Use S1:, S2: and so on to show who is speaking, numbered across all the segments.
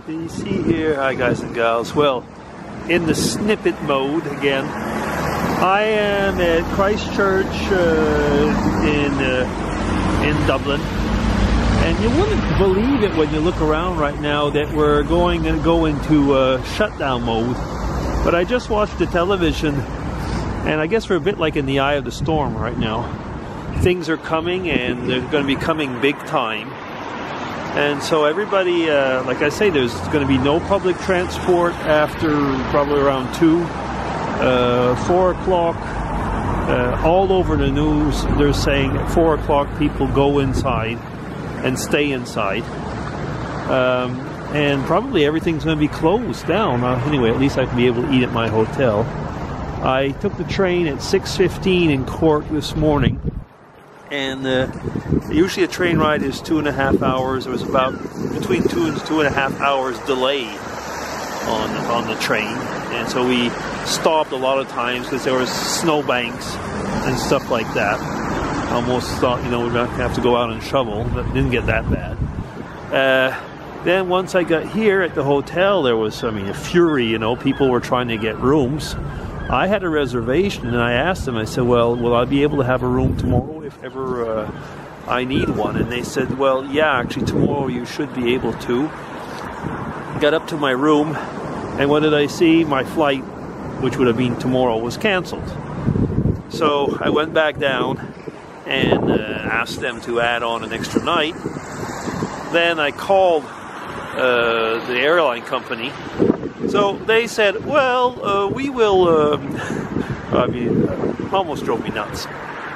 S1: DC here. Hi guys and gals. Well, in the snippet mode again. I am at Christchurch in Dublin, and you wouldn't believe it when you look around right now that we're going to go into shutdown mode. But I just watched the television, and I guess we're a bit like in the eye of the storm right now. Things are coming, and they're going to be coming big time. And so everybody, like I say, there's going to be no public transport after probably around 2, 4 o'clock. All over the news, they're saying at 4 o'clock people go inside and stay inside. And probably everything's going to be closed down. Anyway, at least I can be able to eat at my hotel. I took the train at 6:15 in Cork this morning. And usually a train ride is 2.5 hours. There was about between 2 and 2.5 hours delay on the train, and so we stopped a lot of times because there was snowbanks and stuff like that. Almost thought, you know, we're gonna have to go out and shovel, but didn't get that bad. Then once I got here at the hotel, there was, I mean, a fury. You know, people were trying to get rooms. I had a reservation, and I asked them, I said, well, will I be able to have a room tomorrow if ever I need one? And they said, well, yeah, actually tomorrow you should be able to. Got up to my room, and what did I see? My flight, which would have been tomorrow, was canceled. So I went back down and asked them to add on an extra night. Then I called the airline company. So they said, well, we will, I mean, almost drove me nuts.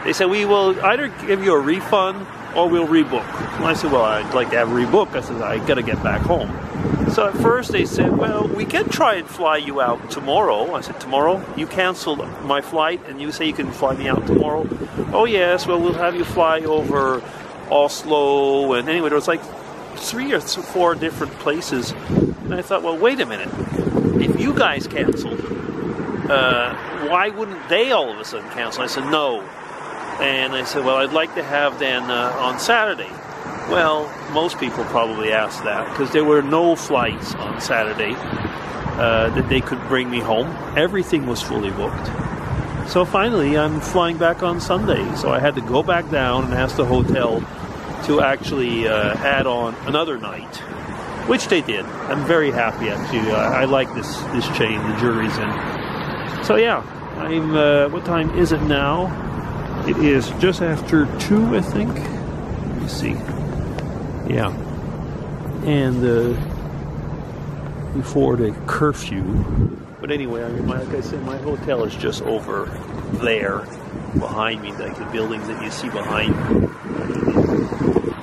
S1: They said, we will either give you a refund or we'll rebook. And I said, well, I'd like to have a rebook. I said, I got to get back home. So at first they said, well, we can try and fly you out tomorrow. I said, tomorrow? You canceled my flight and you say you can fly me out tomorrow? Oh, yes, well, we'll have you fly over Oslo. And anyway, there was like 3 or 4 different places. And I thought, well, wait a minute. If you guys canceled, why wouldn't they all of a sudden cancel? I said, no. And I said, well, I'd like to have then on Saturday. Well, most people probably asked that because there were no flights on Saturday that they could bring me home. Everything was fully booked. So finally, I'm flying back on Sunday. So I had to go back down and ask the hotel to actually add on another night, which they did. I'm very happy, actually. I like this chain, the jury's in. So yeah, I'm, what time is it now? It is just after 2, I think. Let me see. Yeah. And before the curfew. But anyway, I mean, like I said, my hotel is just over there, behind me, like the buildings that you see behind me.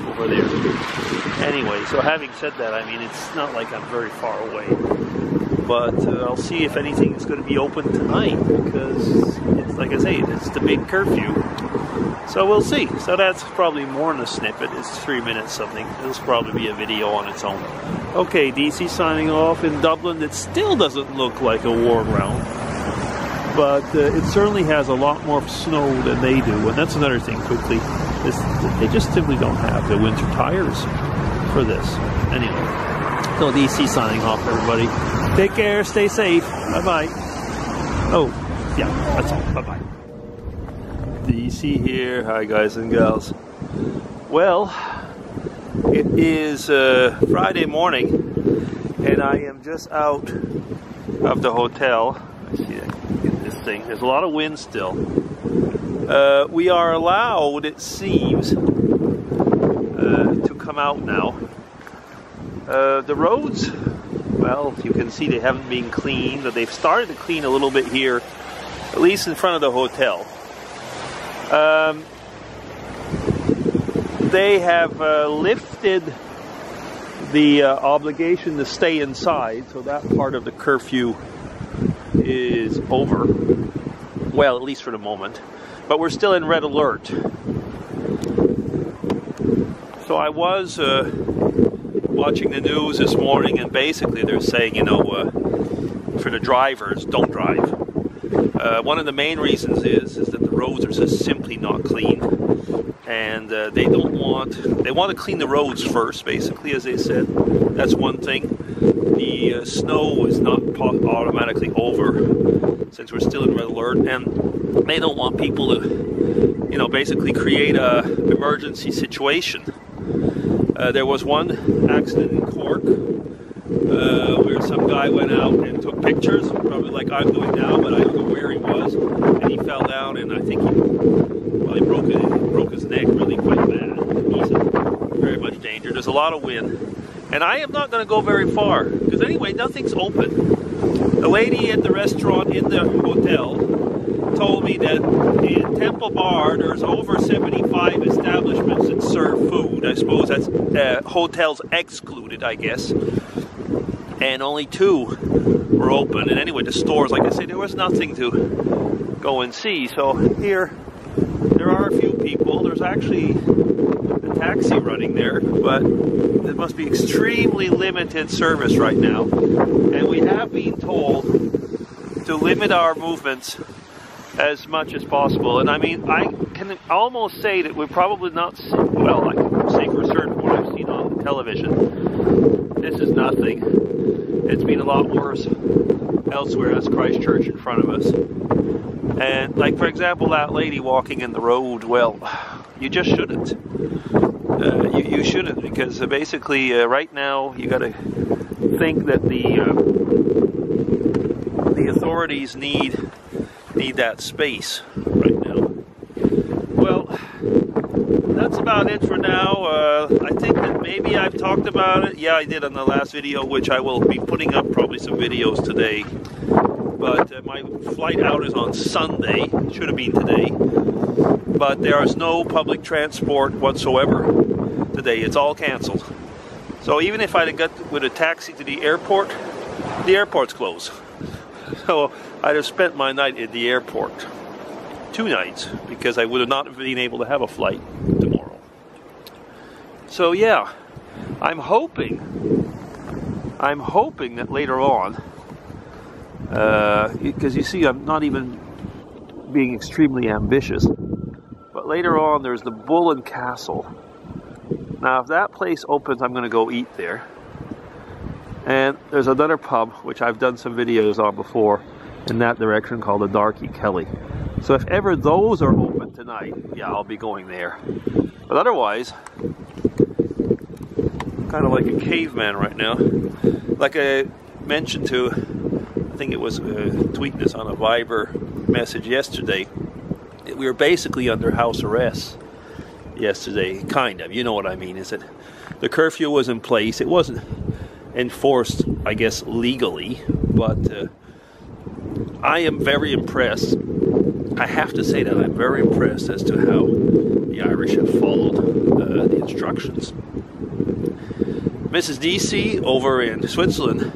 S1: Over there. Anyway, so having said that, I mean, it's not like I'm very far away. But I'll see if anything is going to be open tonight, because, it's, like I say, it's the big curfew. So we'll see. So that's probably more than a snippet. It's 3 minutes something. It'll probably be a video on its own. Okay, DC signing off in Dublin. It still doesn't look like a war ground. But it certainly has a lot more snow than they do. And that's another thing, quickly. They just simply don't have the winter tires for this. Anyway. So DC signing off, everybody. Take care, stay safe. Bye-bye. Oh, yeah, that's all. Bye-bye. DC here. Hi, guys and gals. Well, it is Friday morning, and I am just out of the hotel. I see this thing. There's a lot of wind still. We are allowed, it seems, to come out now. The roads, well, you can see they haven't been cleaned, but they've started to clean a little bit here, at least in front of the hotel. They have lifted the obligation to stay inside, so that part of the curfew is over. Well, at least for the moment. But we're still in red alert. So I was watching the news this morning, and basically they're saying, you know, for the drivers, don't drive. One of the main reasons is that the roads are just simply not clean. and they want to clean the roads first, basically, as they said. That's one thing. The snow is not automatically over since we're still in red alert, and they don't want people to, you know, basically create a emergency situation. There was one accident in Cork where some guy went out and took pictures, probably like I'm doing now, but I don't know where he was, and he fell down, and I think he broke his neck really quite bad. He's in very much danger. There's a lot of wind, and I am not going to go very far, because anyway, nothing's open. The lady at the restaurant in the hotel told me that in Temple Bar there's over 75 establishments that serve food. I suppose that's hotels excluded, I guess. And only 2 were open. And anyway, the stores, like I say, there was nothing to go and see. So here, there are a few people. There's actually a taxi running there, but it must be extremely limited service right now. And we have been told to limit our movements as much as possible. And I mean, I can almost say that we're probably not, well, I can say for certain what I've seen on television. This is nothing. It's been a lot worse elsewhere. That's Christchurch in front of us. And like, for example, that lady walking in the road, well, you just shouldn't. You shouldn't, because basically right now you got to think that the authorities need that space right now. Well, that's about it for now. I think that maybe I've talked about it. Yeah, I did on the last video, which I will be putting up probably some videos today. But my flight out is on Sunday. Should have been today. But there is no public transport whatsoever today. It's all canceled. So even if I'd have got with a taxi to the airport's closed. So I'd have spent my night at the airport. 2 nights, because I would have not been able to have a flight tomorrow. So yeah, I'm hoping that later on, because you see I'm not even being extremely ambitious, but later on there's the Bull and Castle. Now if that place opens, I'm going to go eat there. And there's another pub, which I've done some videos on before, in that direction, called the Darky Kelly. So if ever those are open tonight, yeah, I'll be going there. But otherwise, I'm kind of like a caveman right now. Like I mentioned to, I think it was tweeting this on a Viber message yesterday, we were basically under house arrest yesterday, kind of. You know what I mean, is that the curfew was in place. It wasn't enforced, I guess, legally, but I am very impressed. I have to say that I'm very impressed as to how the Irish have followed the instructions. Mrs. DC over in Switzerland,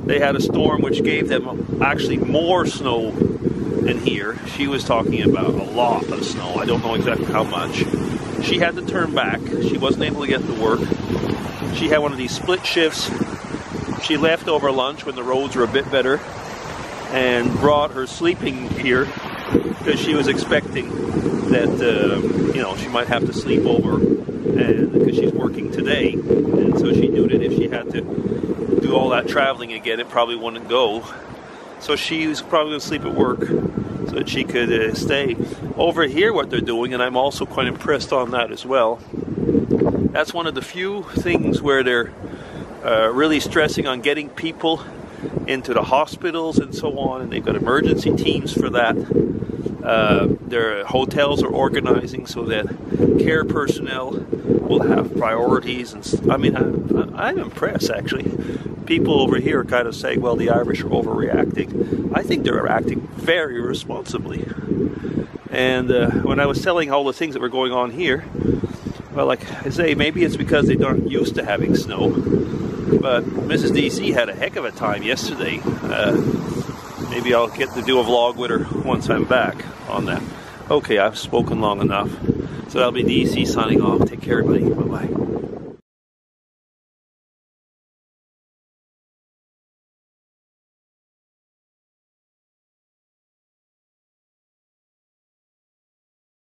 S1: they had a storm which gave them actually more snow than here. She was talking about a lot of snow. I don't know exactly how much. She had to turn back. She wasn't able to get to work. She had one of these split shifts. She left over lunch when the roads were a bit better and brought her sleeping gear, because she was expecting that you know, she might have to sleep over, and because she's working today, and so she knew that if she had to do all that traveling again, it probably wouldn't go. So she was probably going to sleep at work so that she could stay. Over here, what they're doing, and I'm also quite impressed on that as well, that's one of the few things where they're really stressing on getting people into the hospitals and so on, and they've got emergency teams for that. Their hotels are organizing so that care personnel will have priorities, and I mean, I'm impressed actually. People over here are kind of saying, well, the Irish are overreacting. I think they're acting very responsibly. And when I was telling all the things that were going on here, well, like I say, maybe it's because they aren't used to having snow. But Mrs. DC had a heck of a time yesterday. Maybe I'll get to do a vlog with her once I'm back on that. Okay, I've spoken long enough. So that'll be DC signing off. Take care, everybody. Bye-bye.